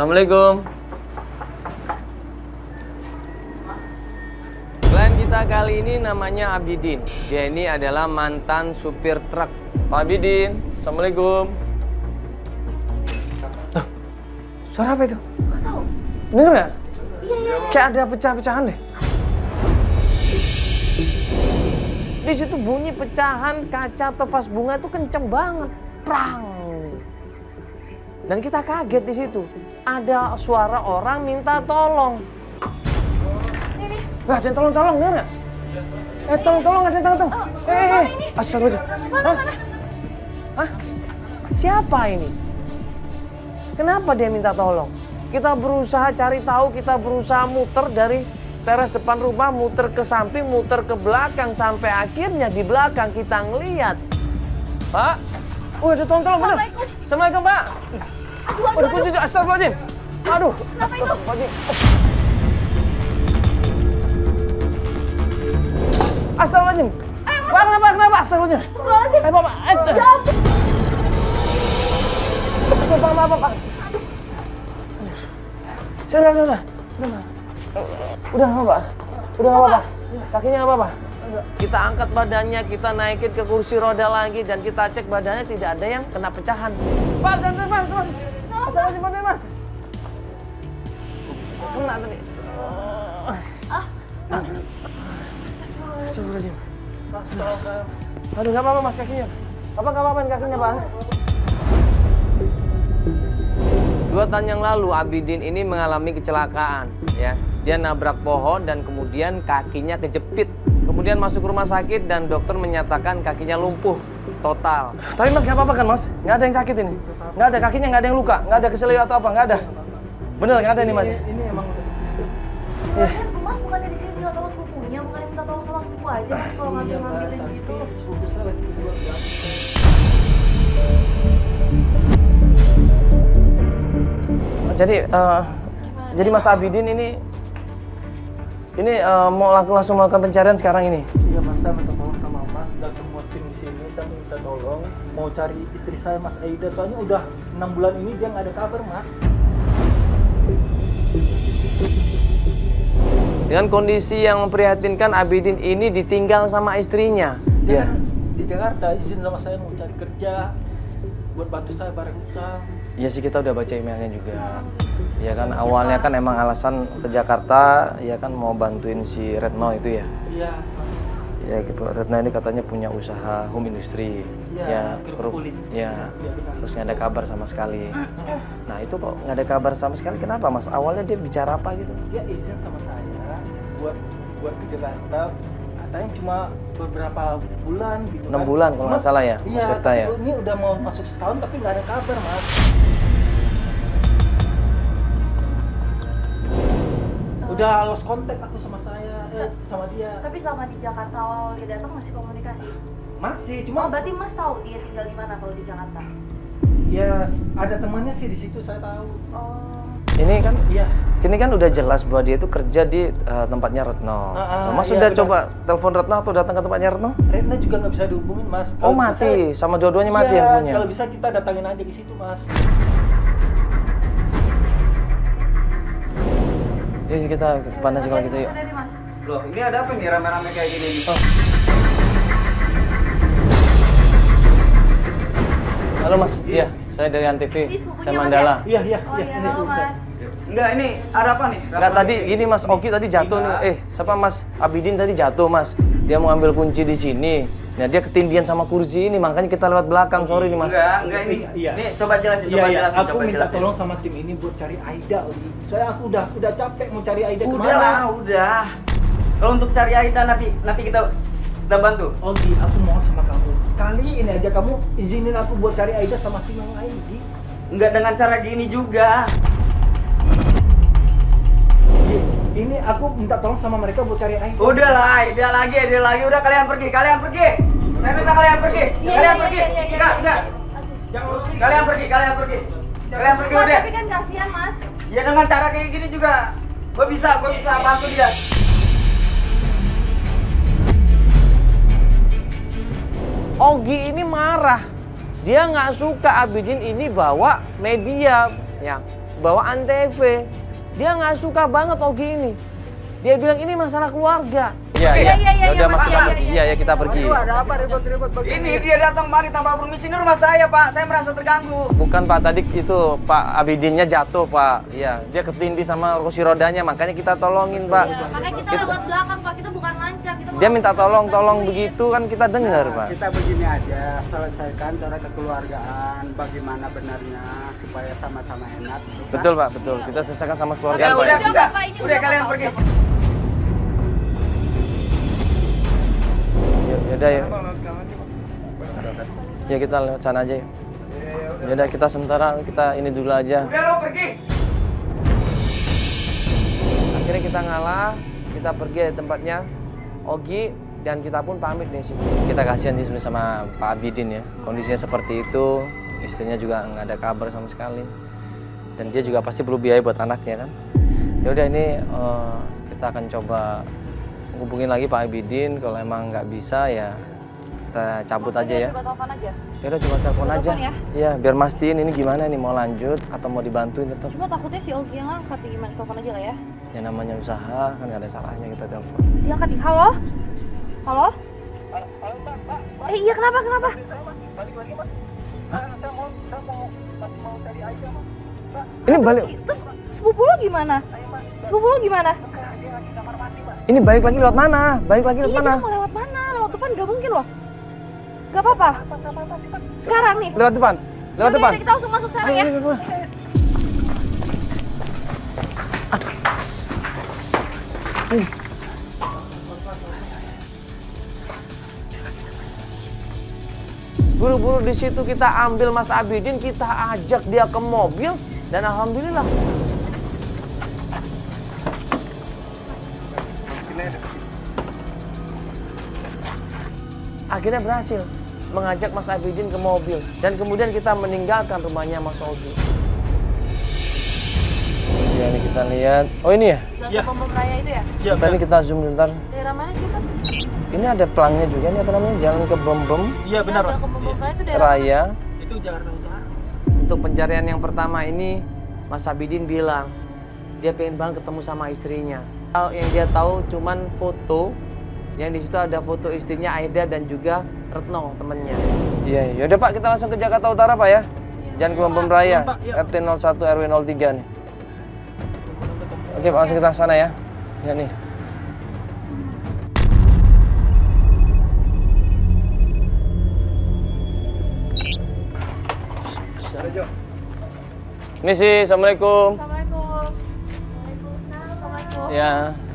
Assalamualaikum. Klien kita kali ini namanya Abidin. Dia ini adalah mantan supir truk. Pak Abidin, Assalamualaikum. Tuh, suara apa itu? Gak tahu. Dengar nggak? Iya. Kayak ada pecah-pecahan deh. Di situ bunyi pecahan kaca atau vas bunga itu kenceng banget. Prang. Dan kita kaget di situ. Ada suara orang minta tolong. Ini. Wah, ada yang tolong-tolong, bener nggak? Tolong-tolong, ada yang tolong. Astagfirullah. Mana? Hah? Siapa ini? Kenapa dia minta tolong? Kita berusaha cari tahu, kita berusaha muter dari teras depan rumah, muter ke samping, muter ke belakang, sampai akhirnya di belakang kita ngeliat. Pak, ada tolong-tolong, bener. Assalamualaikum, Pak. Aduh, kunci, astagfirullahaladzim. Aduh. Kenapa itu? Astagfirullahaladzim. Pak, kenapa? Astagfirullahaladzim. Pak. Sudah. Udah nggak apa-apa. Kakinya nggak apa-apa. Kita angkat badannya, kita naikin ke kursi roda lagi, dan kita cek badannya tidak ada yang kena pecahan. Pak, jangan Mas. Astagfirullahaladzim, bantuin Mas. Kena tadi. Astagfirullahaladzim. Mas, tolong saya. Aduh, nggak apa-apa Mas kakinya. Nggak apa-apa kakinya, Pak. 2 tahun yang lalu Abidin ini mengalami kecelakaan, ya. Dia nabrak pohon dan kemudian kakinya kejepit. Kemudian masuk rumah sakit dan dokter menyatakan kakinya lumpuh total. Tapi Mas nggak apa-apa kan Mas? Nggak ada yang sakit ini? Nggak ada, kakinya nggak ada yang luka? Nggak ada keselio atau apa? Nggak ada? Bener nggak ada nih Mas? Ini emang Mas bukannya di sini tinggal sama sepupunya, bukannya minta tolong sama sepupu aja Mas kalau ngambil-ngambilin gitu. sepupu saya lagi keluar. Jadi Mas Abidin ini mau langsung melakukan pencarian sekarang ini. Iya Mas, saya minta tolong sama Mas dan semua tim di sini. Saya minta tolong mau cari istri saya Mas Aida. Soalnya udah 6 bulan ini dia nggak ada kabar Mas. Dengan kondisi yang memprihatinkan, Abidin ini ditinggal sama istrinya. Dia di Jakarta izin sama saya mau cari kerja buat bantu saya bareng utang. Iya sih, kita udah baca emailnya juga. Ya kan awalnya kan emang alasan ke Jakarta, ya kan mau bantuin si Retno itu ya. Iya. Ya gitu. Retno ini katanya punya usaha home industry. Iya, kerupuk kulit. Ya. Iya, benar. Terus nggak ada kabar sama sekali. Nah itu kok nggak ada kabar sama sekali, kenapa Mas? Awalnya dia bicara apa gitu? Dia izin sama saya buat ke Jakarta. Katanya cuma beberapa bulan gitu 6 bulan kalau nggak salah ya, iya, serta ya. Ini udah mau masuk setahun tapi nggak ada kabar Mas. Udah lost kontak aku sama sama dia. Tapi selama di Jakarta awal dia datang masih komunikasi? Masih, Oh, cuma berarti Mas tahu dia tinggal di mana kalau di Jakarta? ya ada temannya sih di situ saya tahu. Oh. Ini kan udah jelas bahwa dia itu kerja di tempatnya Retno. Mas iya, sudah benar. coba telepon Retno atau datang ke tempatnya Retno? Retno juga nggak bisa dihubungin Mas. Oh mati, sama dua-duanya mati iya, handphonenya. Kalau bisa kita datangin aja di situ Mas. Yuk kita ke depan aja kalau gitu yuk. Dari Mas. Loh, ini ada apa nih rame-rame kayak gini nih? Halo Mas, iya saya dari Antv, Ini sepupunya saya Mas Mandala. Iya. Oh iya, halo Mas. Enggak, ini ada apa nih? Enggak, tadi gini Mas, Ogi tadi jatuh nih. Siapa Mas Abidin tadi jatuh Mas. Dia mau ambil kunci di sini. Nah dia ketindihan sama kursi ini, makanya kita lewat belakang. Sorry nih Mas. Enggak ini. Iya. Nih coba jelasin, Iya, jelasin. aku minta tolong sama tim ini buat cari Aida. Saya aku udah capek mau cari Aida Udah lah, udah. Kalau untuk cari Aida nanti kita bantu. Ogi, aku mohon sama kamu. Kali ini aja kamu izinin aku buat cari Aida sama tim yang lain, Gi. Enggak dengan cara gini juga. Gi, ini aku minta tolong sama mereka buat cari Aida. Udah lah, Aida lagi. Udah kalian pergi. Saya minta kalian pergi. Kalian pergi. Enggak. Jangan urusin. Kalian pergi. Kalian pergi Mas, udah. tapi kan kasihan Mas. Ya dengan cara kayak gini juga gue bisa bantu dia. Ogi ini marah. Dia nggak suka Abidin ini bawa media, ya. bawa Antv. Dia nggak suka banget Ogi ini. Dia bilang ini masalah keluarga. Iya, Iya, iya, iya, udah Mas, Mas, iya, kita iya, pergi. iya. Iya, ya kita pergi. Ada apa ribut-ribut begini? Ini dia datang kemari tanpa permisi, ini rumah saya Pak, saya merasa terganggu. Bukan Pak, tadi itu Pak Abidinnya jatuh Pak. Iya, dia ketindih sama kursi rodanya, makanya kita tolongin Pak. Ya, makanya kita lewat belakang Pak, kita bukan lancar. Kita Dia mau minta tolong bantuin. begitu kan kita dengar Pak. Kita begini aja, selesaikan cara kekeluargaan, bagaimana benarnya supaya sama-sama enak. gitu kan? Betul Pak, betul. Kita selesaikan sama keluarga Ya Pak. udah, Udah, Pak, ini udah udah, kalian Pak. pergi. Yaudah ya. Ya kita lewat sana aja ya. Yaudah kita sementara kita ini dulu aja. Udah lo pergi. Akhirnya kita ngalah, kita pergi dari tempatnya Ogi dan kita pun pamit dari sini. Kita kasihan sih sebenarnya sama Pak Abidin ya. Kondisinya seperti itu, istrinya juga nggak ada kabar sama sekali. Dan dia juga pasti perlu biaya buat anaknya kan. Ya udah ini kita akan coba hubungin lagi Pak Abidin. Kalau emang nggak bisa ya kita cabut aja ya. Coba telepon aja. Ya udah coba telepon Coba aja. telepon ya. Iya, biar mastiin ini gimana nih, mau lanjut atau mau dibantuin tetap. Cuma takutnya si Ogi yang angkat, gimana telepon aja lah ya. Ya namanya usaha kan nggak ada salahnya kita telepon. Dia angkat nih. Halo? Halo? Iya kenapa? Ini balik, Terus sepupu lo gimana? Sepupu lo gimana? ini balik lagi lewat mana? Balik lagi lewat Iya, mana? dia mau lewat mana? Lewat depan gak mungkin loh. Gak apa-apa. Sekarang nih. Lewat depan. Lewat Yaudah, depan. yaudah, kita langsung masuk sekarang ya. Buru-buru di situ kita ambil Mas Abidin, kita ajak dia ke mobil dan alhamdulillah. Akhirnya berhasil mengajak Mas Abidin ke mobil dan kemudian kita meninggalkan rumahnya Mas Ogi. Ya ini kita lihat. Oh ini ya? Jalan Iya. ke Bom Raya itu ya? Iya, Tadi kita zoom sebentar. Daerah mana sih itu? Ini ada pelangnya juga nih apa namanya? Jalan ke Bom Iya benar Pak. Jalan ke Bom Raya itu daerah mana? Raya. Itu Jakarta Utara. Untuk pencarian yang pertama ini Mas Abidin bilang dia pengen banget ketemu sama istrinya. Yang dia tahu cuman foto, yang di situ ada foto istrinya Aida dan juga Retno temennya. Iya, yaudah Pak, kita langsung ke Jakarta Utara Pak ya. Jalan ke Bom Raya, Pak, iya. RT 01 RW 03 nih. Oke Pak, langsung kita ke sana ya. Ya nih. Ini sih, Assalamualaikum. Assalamualaikum. Waalaikumsalam. Assalamualaikum. Ya,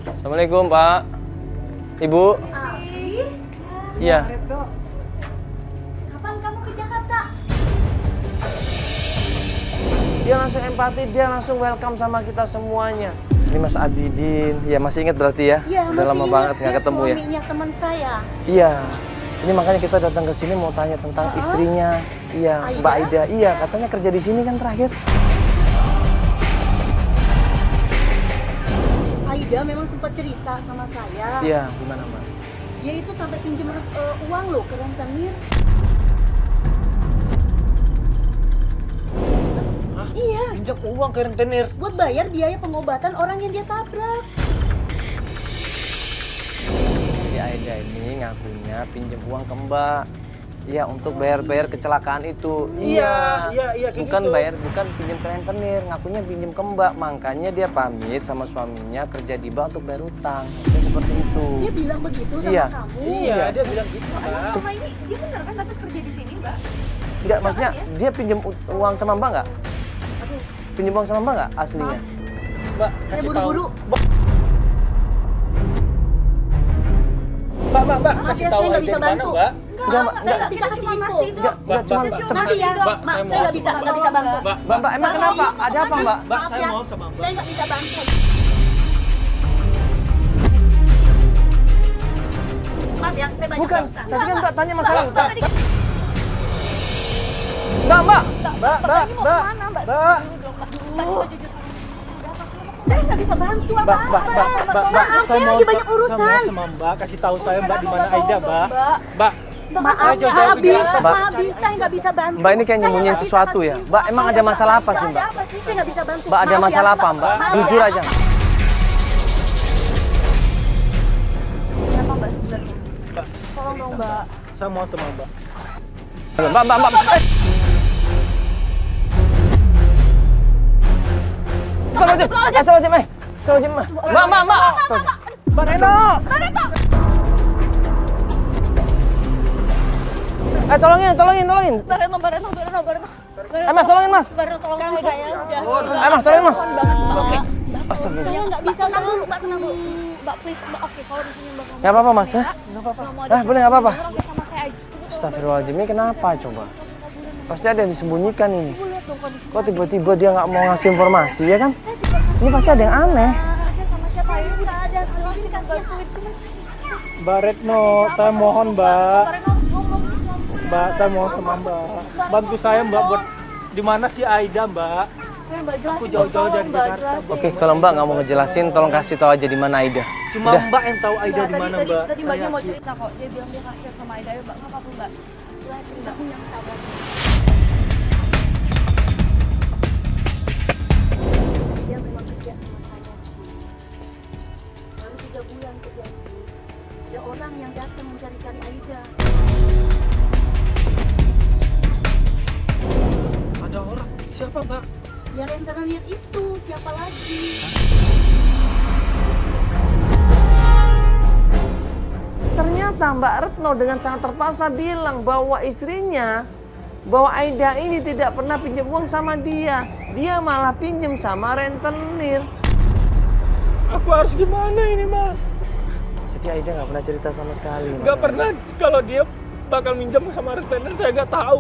Assalamualaikum Pak. Ibu. Iya. Kapan kamu ke Jakarta? Dia langsung empati, dia langsung welcome sama kita semuanya. Ini Mas Abidin. Ya, masih ingat berarti ya? Iya, Udah lama banget nggak ketemu ya. Suaminya teman saya. Iya. Ini makanya kita datang ke sini mau tanya tentang istrinya. Iya, Mbak Aida. Iya, katanya kerja di sini kan terakhir. Aida memang sempat cerita sama saya. Iya, gimana Mbak? Dia itu sampai pinjam uang loh ke rentenir. Iya, Pinjam uang ke rentenir. buat bayar biaya pengobatan orang yang dia tabrak. Jadi Aida ini ngakunya pinjam uang ke Mbak. Iya, untuk bayar-bayar kecelakaan itu. Iya, kayak Bukan gitu. bayar, bukan pinjam ke rentenir, ngakunya pinjam ke Mbak. Makanya dia pamit sama suaminya kerja di Mbak untuk bayar utang. Kayak seperti itu. Dia bilang begitu sama Iya. kamu. Iya, dia bilang gitu Pak. Selama ini dia bener kan tapi kerja di sini, Mbak? Enggak, maksudnya dia pinjam uang sama Mbak nggak? Aduh, Pinjam uang sama Mbak nggak aslinya? Mbak, saya kasih tahu. buru-buru. Mbak, Maaf kasih ya, tahu saya nggak Aida bisa di mana, bantu. Mbak? Enggak, saya nggak bisa kasih info. Enggak, cuma Nanti ya, Mbak, Mak, saya saya nggak bisa bantu. Mbak, emang kenapa? Ada apa Mbak? Mbak, Maaf saya ya, mau sama Mbak. saya nggak bisa bantu. Maaf ya, saya banyak Bukan, urusan. tadi kan Mbak tanya masalah Mbak, utang. tadi Mbak, Mbak. Mbak, Mbak. Mbak. Saya nggak bisa bantu Mbak, apa-apa. Mbak, Mbak, Mbak, Maaf, saya lagi banyak Saya urusan. mau sama Mbak, kasih tahu saya Mbak di mana Aida, Mbak. Mbak, Maaf, Saya jauh-jauh ke Jakarta. Mbak Abi, saya nggak bisa bantu. Mbak ini kayak Saya nyembunyiin nggak bisa sesuatu ya. kasih. Mbak, emang ada masalah apa sih, Mbak? Ada apa sih? Saya nggak bisa bantu. Mbak, ada Maaf ya. masalah apa, Mbak? Maaf Jujur ya. aja. Siapa Mbak sebenarnya? Tolong dong Mbak. Saya mau sama Mbak. Mbak. Astagfirullahaladzim, Astagfirullahaladzim, Mbak. Mbak Reno! Tolongin. Mbak Reno. Mas, tolongin, Mas. Mbak Reno tolong saya ya. Mas, tolongin, Mas. Banget Mbak. Astagfirullah. Saya nggak bisa Tenang dulu bantu. Mbak, tenang dulu. Mbak please, Mbak oke kalau di sini Mbak. Nggak apa-apa, Mas, ya? Nggak apa-apa. Bener, nggak apa-apa. Orang sama saya aja. Astagfirullahaladzim, ini kenapa coba? Pasti ada yang disembunyikan ini. Ibu lihat dong kondisi. Kok tiba-tiba dia nggak mau ngasih informasi, ya kan? Ini pasti ada yang aneh. Saya sama siapa ini nggak ada. Silahkan bantuin cuma. Mbak Retno, saya mohon Mbak. Mbak Reno ngomong. Mbak, saya mohon sama Mbak. Bantu saya Mbak buat di mana si Aida Mbak? Mbak jelasin. Aku jauh-jauh dari Mbak, Jakarta. jelasin. Oke, kalau Mbak nggak mau ngejelasin, tolong kasih tahu aja di mana Aida. Cuma Udah. Mbak yang tahu Aida Mbak, di mana tadi Mbak. Tadi Mbaknya Saya mau yakin. cerita kok. Dia bilang dia kasihan sama Aida. Ayo Mbak, nggak apa-apa Mbak. Jelasin Mbak. Yang sabar. Dia memang kerja sama saya di sini. Baru 3 bulan kerja di sini. Ada orang yang datang mencari-cari Aida. Ada orang. Siapa Mbak? Ya rentenir itu, siapa lagi? Ternyata Mbak Retno dengan sangat terpaksa bilang bahwa istrinya, bahwa Aida ini tidak pernah pinjam uang sama dia. Dia malah pinjam sama rentenir. Aku harus gimana ini Mas? Jadi Aida nggak pernah cerita sama sekali. Gak pernah kalau dia bakal minjam sama retenir, saya nggak tahu.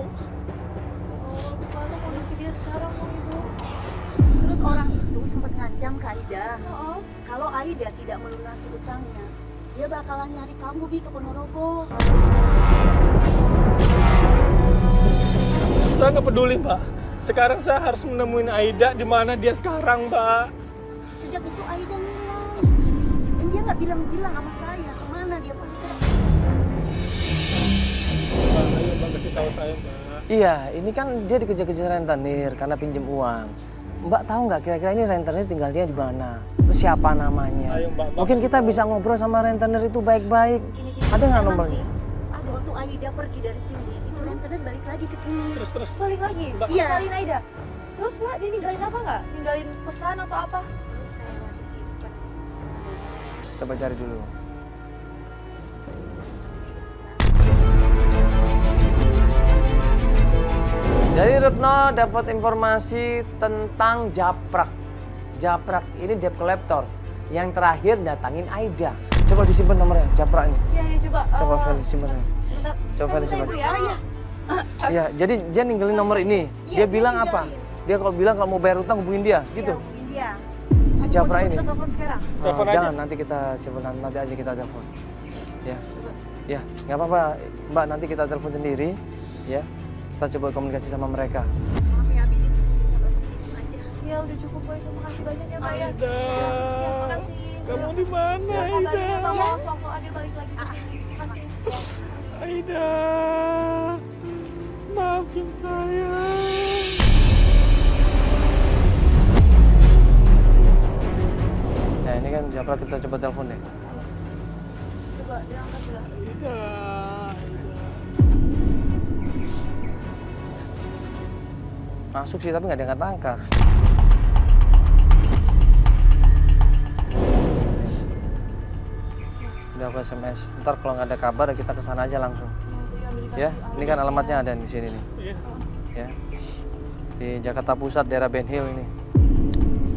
Gimana kondisi dia sekarang kok Ibu? Terus orang itu sempat ngancam ke Aida. Kalau Aida tidak melunasi utangnya, dia bakalan nyari kamu Bi ke Ponorogo. Saya nggak peduli Mbak. Sekarang saya harus menemuin Aida di mana dia sekarang Mbak. Sejak itu Aida ngilang. Dan dia nggak bilang-bilang sama saya kemana dia pergi. Mbak, ayo Mbak kasih tahu saya Mbak. Iya, ini kan dia dikejar-kejar rentenir karena pinjam uang. Mbak tahu nggak kira-kira ini rentenir tinggalnya di mana? Terus siapa namanya? Ayo, Mbak, Mungkin kasih kita tahu. bisa ngobrol sama rentenir itu baik-baik. Gini-gini. Ada nggak Emang nomornya? sih, ada waktu Aida pergi dari sini, itu rentenir balik lagi ke sini. Terus. Balik lagi? Mbak. Iya. Ninggalin Aida? Terus Mbak, dia ninggalin apa nggak? Ninggalin pesan atau apa? Jadi saya masih simpan. Coba cari dulu. Jadi Retno dapat informasi tentang Japrak. Japrak ini debt collector yang terakhir datangin Aida. Coba disimpan nomornya, Japrak ini. Iya, coba. Coba Feli simpan. Bentar. Coba Saya disimpan. minta Ibu ya. Iya. Iya, jadi dia ninggalin nomor ini. Iya, Dia bilang dia apa? ninggalin. Dia kalau bilang kalau mau bayar utang hubungin dia, gitu. Iya, hubungin dia. Si Japrak ini. Kita telepon sekarang. Telepon aja. Jangan, nanti kita coba nanti aja kita telepon. Ya. Ya, nggak apa-apa, Mbak, nanti kita telepon sendiri, ya. Kita coba komunikasi sama mereka. Maaf ya, Bini bisa bantu itu aja. Ya udah cukup Boy, terima kasih banyak ya Mbak ya. Aida. Ya, makasih. Kamu di mana Ya, kabarin Aida? ya Bang, waktu Adil balik lagi ke sini. Terima kasih. Aida. Maafin saya. Ya, ini kan Japrak, kita coba telepon deh. Coba diangkat dulu. Aida. Masuk sih, tapi nggak diangkat-angkat. Udah aku SMS. Ntar kalau nggak ada kabar, kita kesana aja langsung. Ya, ini kan alamatnya ada di sini nih. Iya. Ya, di Jakarta Pusat, daerah Ben Hill ini.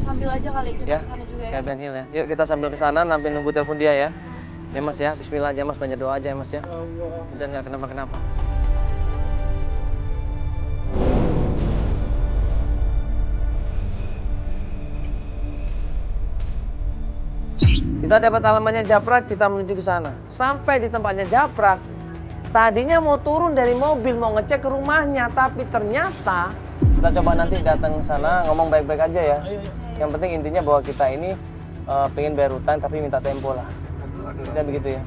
Sambil aja kali kita Ya, kesana juga ya. kayak Ben Hill ya. Yuk kita sambil ke sana, sambil nunggu telepon dia ya. Ya Mas ya, Bismillah aja Mas, banyak doa aja ya Mas ya. Allah. Dan nggak kenapa-kenapa. Kita dapat alamatnya Japrak, kita menuju ke sana. Sampai di tempatnya Japrak, tadinya mau turun dari mobil, mau ngecek ke rumahnya, tapi ternyata kita coba nanti datang ke sana, ngomong baik-baik aja ya. Ayo. Yang penting intinya bahwa kita ini pengen bayar utang tapi minta tempo lah. Kita begitu ya.